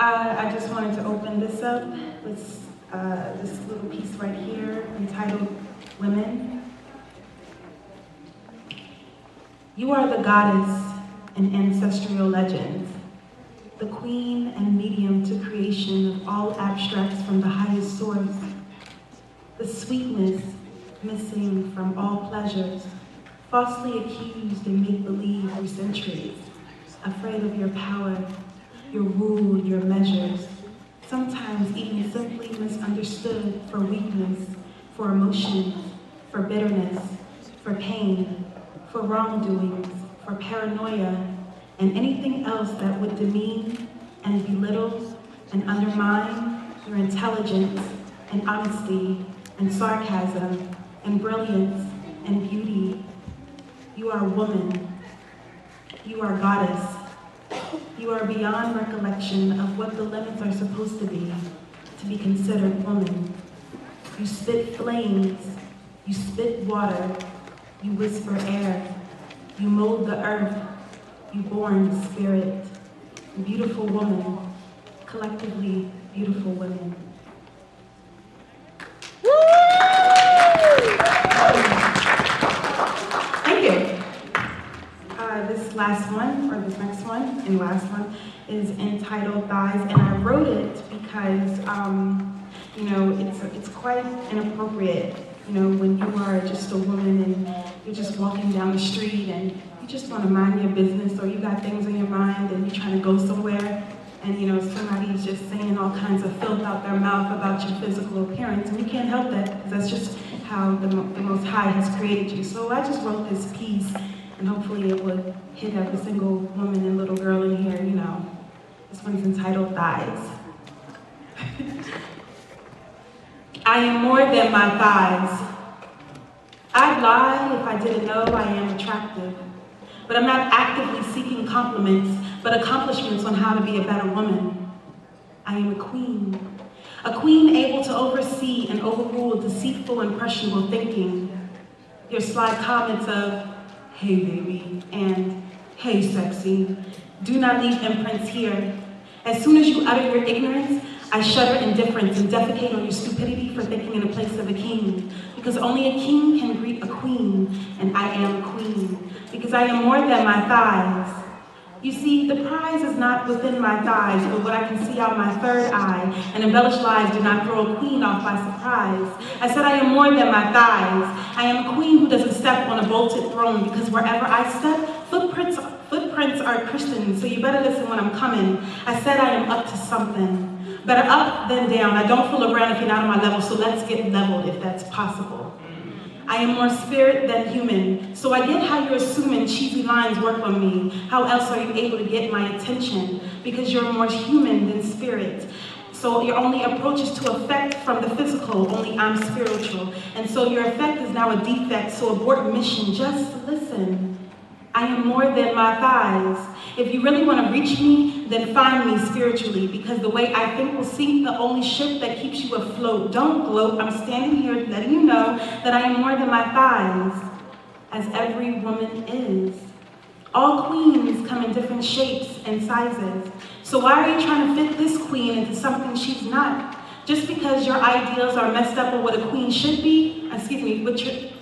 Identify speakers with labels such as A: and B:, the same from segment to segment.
A: I just wanted to open this up with this little piece right here entitled Women. You are the goddess in ancestral legends, the queen and medium to creation of all abstracts from the highest source, the sweetness missing from all pleasures, falsely accused in make-believe for centuries, afraid of your power, your rule, your measures, sometimes even simply misunderstood for weakness, for emotions, for bitterness, for pain, for wrongdoings, for paranoia, and anything else that would demean and belittle and undermine your intelligence and honesty and sarcasm and brilliance and beauty. You are woman. You are goddess. You are beyond recollection of what the limits are supposed to be considered woman. You spit flames, you spit water, you whisper air, you mold the earth, you born the spirit. Beautiful woman, collectively beautiful women. Thank you. This last one, or this next one, and last one, is entitled Thighs, and I wrote it because, it's quite inappropriate, when you are just a woman and you're just walking down the street and you just want to mind your business, or you got things on your mind and you're trying to go somewhere, and somebody's just saying all kinds of filth out their mouth about your physical appearance, and you can't help that, because that's just how the Most High has created you. So I just wrote this piece, and hopefully it would hit every single woman and little girl in here, This one's entitled Thighs. I am more than my thighs. I'd lie if I didn't know I am attractive. But I'm not actively seeking compliments, but accomplishments on how to be a better woman. I am a queen able to oversee and overrule deceitful, impressionable thinking. Your sly comments of, "Hey baby," and "Hey sexy," do not leave imprints here. As soon as you utter your ignorance, I shudder indifference and defecate on your stupidity for thinking in the place of a king. Because only a king can greet a queen, and I am a queen. Because I am more than my thighs. You see, the prize is not within my thighs, but what I can see out my third eye, and embellished lies do not throw a queen off by surprise. I said I am more than my thighs. I am a queen who doesn't step on a bolted throne, because wherever I step, footprints are Christian, so you better listen when I'm coming. I said I am up to something. Better up than down. I don't fool around if you're not on my level, so let's get leveled if that's possible. I am more spirit than human, so I get how you're assuming cheesy lines work on me. How else are you able to get my attention? Because you're more human than spirit. So your only approach is to effect from the physical, only I'm spiritual. And so your effect is now a defect, so abort mission, just listen. I am more than my thighs. If you really want to reach me, then find me spiritually, because the way I think will sink the only ship that keeps you afloat. Don't gloat, I'm standing here letting you know that I am more than my thighs, as every woman is. All queens come in different shapes and sizes. So why are you trying to fit this queen into something she's not? Just because your ideals are messed up on what a queen should be,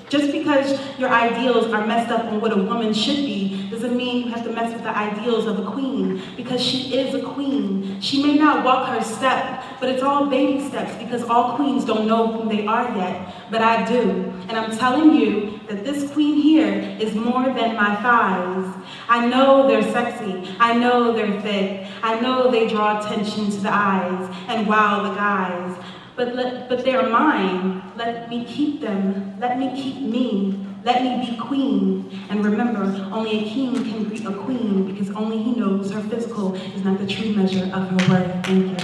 A: just because your ideals are messed up on what a woman should be, doesn't mean you have to mess with the ideals of a queen, because she is a queen. She may not walk her step, but it's all baby steps, because all queens don't know who they are yet, but I do. And I'm telling you that this queen here is more than my thighs. I know they're sexy, I know they're thick, I know they draw attention to the eyes and wow the guys. But they're mine. Let me keep them. Let me keep me. Let me be queen. And remember, only a king can greet a queen, because only he knows her physical is not the true measure of her worth. Thank you.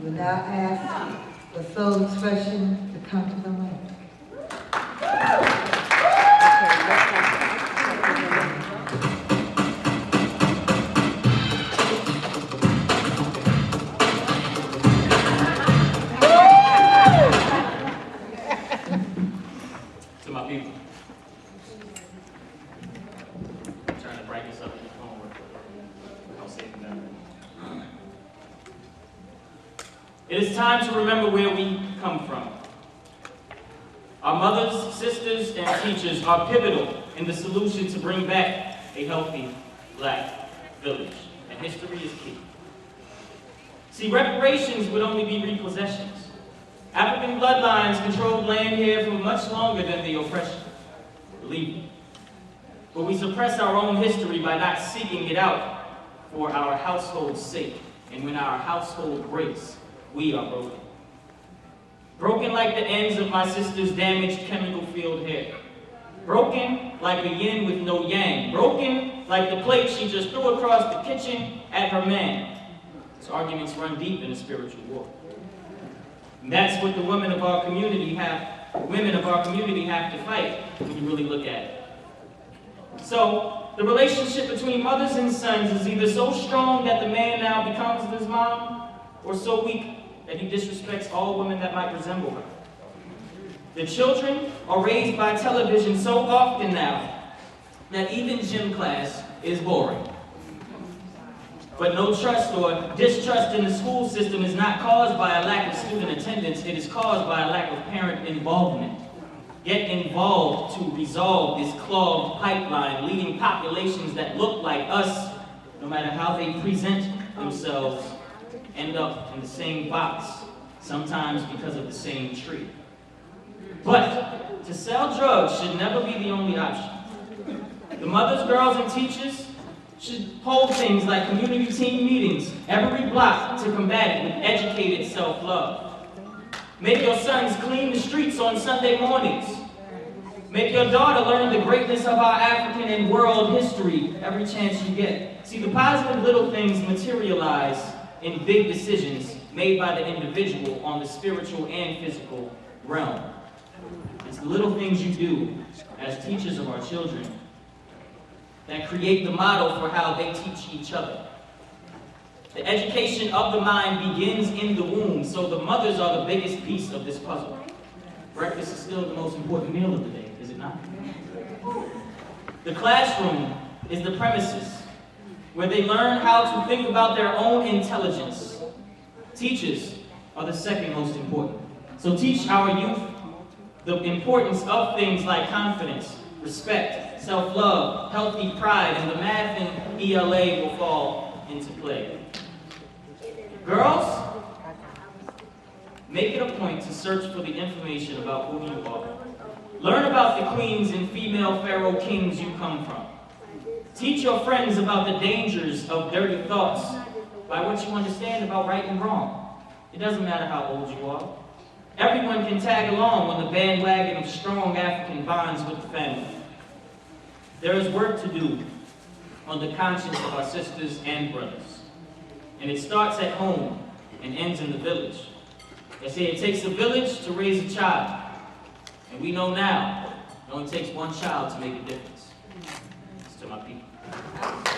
B: We now ask for soul expression to come to the mic.
C: It is time to remember where we come from. Our mothers, sisters, and teachers are pivotal in the solution to bring back a healthy Black village, and history is key. See, reparations would only be repossessions. African bloodlines controlled land here for much longer than the oppression. Believe me. But we suppress our own history by not seeking it out for our household's sake. And when our household breaks, we are broken. Broken like the ends of my sister's damaged chemical-filled hair. Broken like a yin with no yang. Broken like the plate she just threw across the kitchen at her man. These arguments run deep in a spiritual war. And that's what the women of our community have to fight when you really look at it. So, the relationship between mothers and sons is either so strong that the man now becomes his mom, or so weak that he disrespects all women that might resemble her. The children are raised by television so often now that even gym class is boring. But no trust or distrust in the school system is not caused by a lack of student attendance, it is caused by a lack of parent involvement. Get involved to resolve this clogged pipeline, leading populations that look like us, no matter how they present themselves, end up in the same box, sometimes because of the same tree. But to sell drugs should never be the only option. The mothers, girls, and teachers should hold things like community team meetings every block to combat it with educated self-love. Make your sons clean the streets on Sunday mornings. Make your daughter learn the greatness of our African and world history every chance you get. See, the positive little things materialize in big decisions made by the individual on the spiritual and physical realm. It's the little things you do as teachers of our children that create the model for how they teach each other. The education of the mind begins in the womb, so the mothers are the biggest piece of this puzzle. Breakfast is still the most important meal of the day, is it not? The classroom is the premises where they learn how to think about their own intelligence. Teachers are the second most important. So teach our youth the importance of things like confidence, respect, self-love, healthy pride, and the math and ELA will fall into play. Girls, make it a point to search for the information about who you are. Learn about the queens and female pharaoh kings you come from. Teach your friends about the dangers of dirty thoughts by what you understand about right and wrong. It doesn't matter how old you are. Everyone can tag along on the bandwagon of strong African bonds with the family. There is work to do on the conscience of our sisters and brothers. And it starts at home and ends in the village. They say it takes a village to raise a child. And we know now, it only takes one child to make a difference. It's to my people.